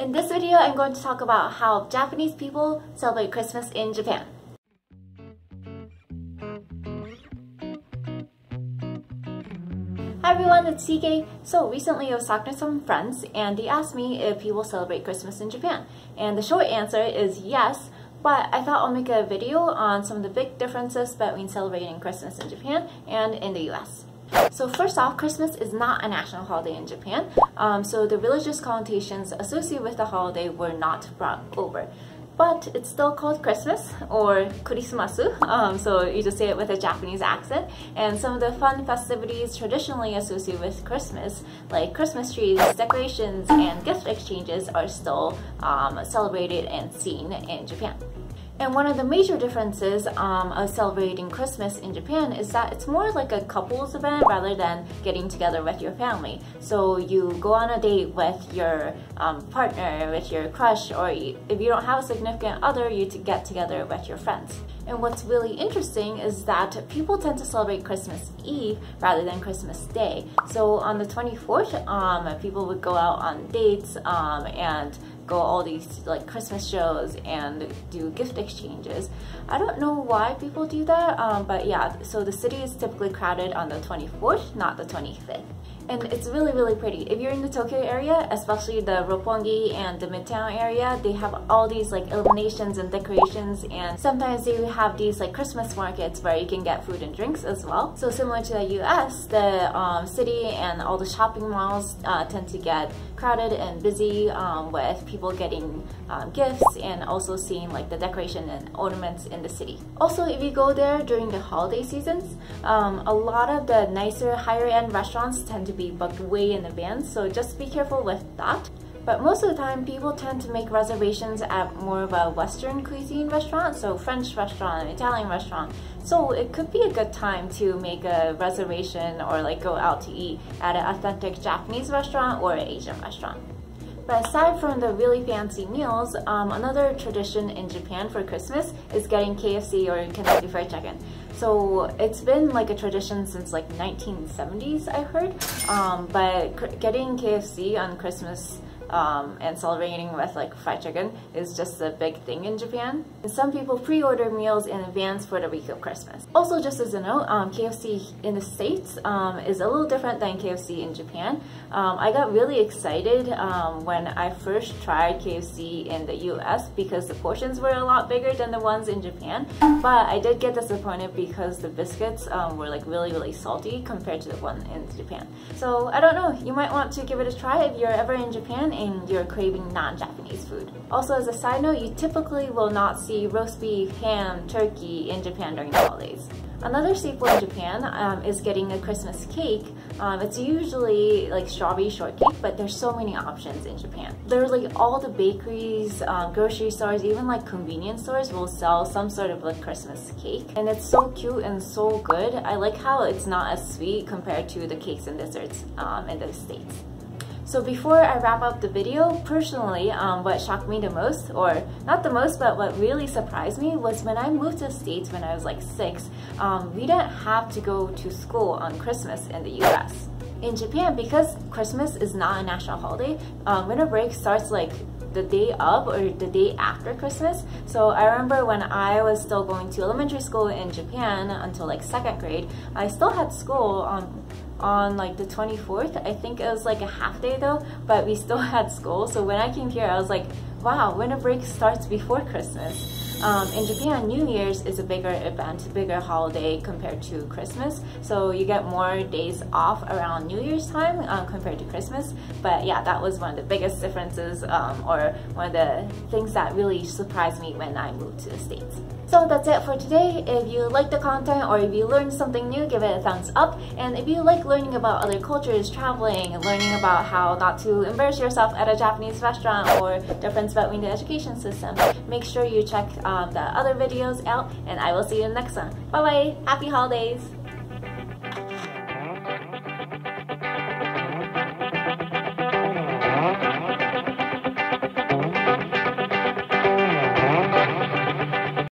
In this video, I'm going to talk about how Japanese people celebrate Christmas in Japan. Hi everyone, it's TK. So recently I was talking to some friends and they asked me if people celebrate Christmas in Japan. And the short answer is yes, but I thought I'll make a video on some of the big differences between celebrating Christmas in Japan and in the US. So first off, Christmas is not a national holiday in Japan, so the religious connotations associated with the holiday were not brought over. But it's still called Christmas, or Kurisumasu, so you just say it with a Japanese accent. And some of the fun festivities traditionally associated with Christmas, like Christmas trees, decorations, and gift exchanges are still celebrated and seen in Japan. And one of the major differences of celebrating Christmas in Japan is that it's more like a couples event rather than getting together with your family. So you go on a date with your partner, with your crush, or if you don't have a significant other, you get together with your friends. And what's really interesting is that people tend to celebrate Christmas Eve rather than Christmas Day. So on the 24th, people would go out on dates and go all these like Christmas shows and do gift exchanges. I don't know why people do that, but yeah, so the city is typically crowded on the 24th, not the 25th. And it's really pretty. If you're in the Tokyo area, especially the Roppongi and the Midtown area, they have all these like illuminations and decorations, and sometimes they have these like Christmas markets where you can get food and drinks as well. So similar to the US, the city and all the shopping malls tend to get crowded and busy with people getting gifts and also seeing like the decoration and ornaments in the city. Also, if you go there during the holiday seasons, a lot of the nicer, higher end restaurants tend to be booked way in advance, so just be careful with that. But most of the time, people tend to make reservations at more of a Western cuisine restaurant, so French restaurant, Italian restaurant. So it could be a good time to make a reservation or like go out to eat at an authentic Japanese restaurant or an Asian restaurant. But aside from the really fancy meals, another tradition in Japan for Christmas is getting KFC or Kentucky Fried Chicken. So it's been like a tradition since like 1970s, I heard. But getting KFC on Christmas and celebrating with like fried chicken is just a big thing in Japan. And some people pre-order meals in advance for the week of Christmas. Also, just as a note, KFC in the States is a little different than KFC in Japan. I got really excited when I first tried KFC in the US because the portions were a lot bigger than the ones in Japan, but I did get disappointed because the biscuits were like really salty compared to the one in Japan. So I don't know, you might want to give it a try if you're ever in Japan and you're craving non-Japanese food. Also, as a side note, you typically will not see roast beef, ham, turkey in Japan during the holidays. Another staple in Japan is getting a Christmas cake. It's usually like strawberry shortcake, but there's so many options in Japan. Literally all the bakeries, grocery stores, even like convenience stores will sell some sort of like Christmas cake. And it's so cute and so good. I like how it's not as sweet compared to the cakes and desserts in the States. So before I wrap up the video, personally, what shocked me the most, or not the most, but what really surprised me was when I moved to the States when I was like 6, we didn't have to go to school on Christmas in the US. In Japan, because Christmas is not a national holiday, winter break starts like the day of or the day after Christmas. So I remember when I was still going to elementary school in Japan until like 2nd grade, I still had school on like the 24th. I think it was like a half day though, but we still had school. So when I came here, I was like, wow, winter break starts before Christmas. In Japan, New Year's is a bigger event, bigger holiday compared to Christmas. So you get more days off around New Year's time compared to Christmas. But yeah, that was one of the biggest differences or one of the things that really surprised me when I moved to the States. So that's it for today. If you like the content or if you learned something new, give it a thumbs up. And if you like learning about other cultures, traveling, and learning about how not to embarrass yourself at a Japanese restaurant or difference between the education system, make sure you check the other videos out, and I will see you in the next one. Bye bye! Happy holidays!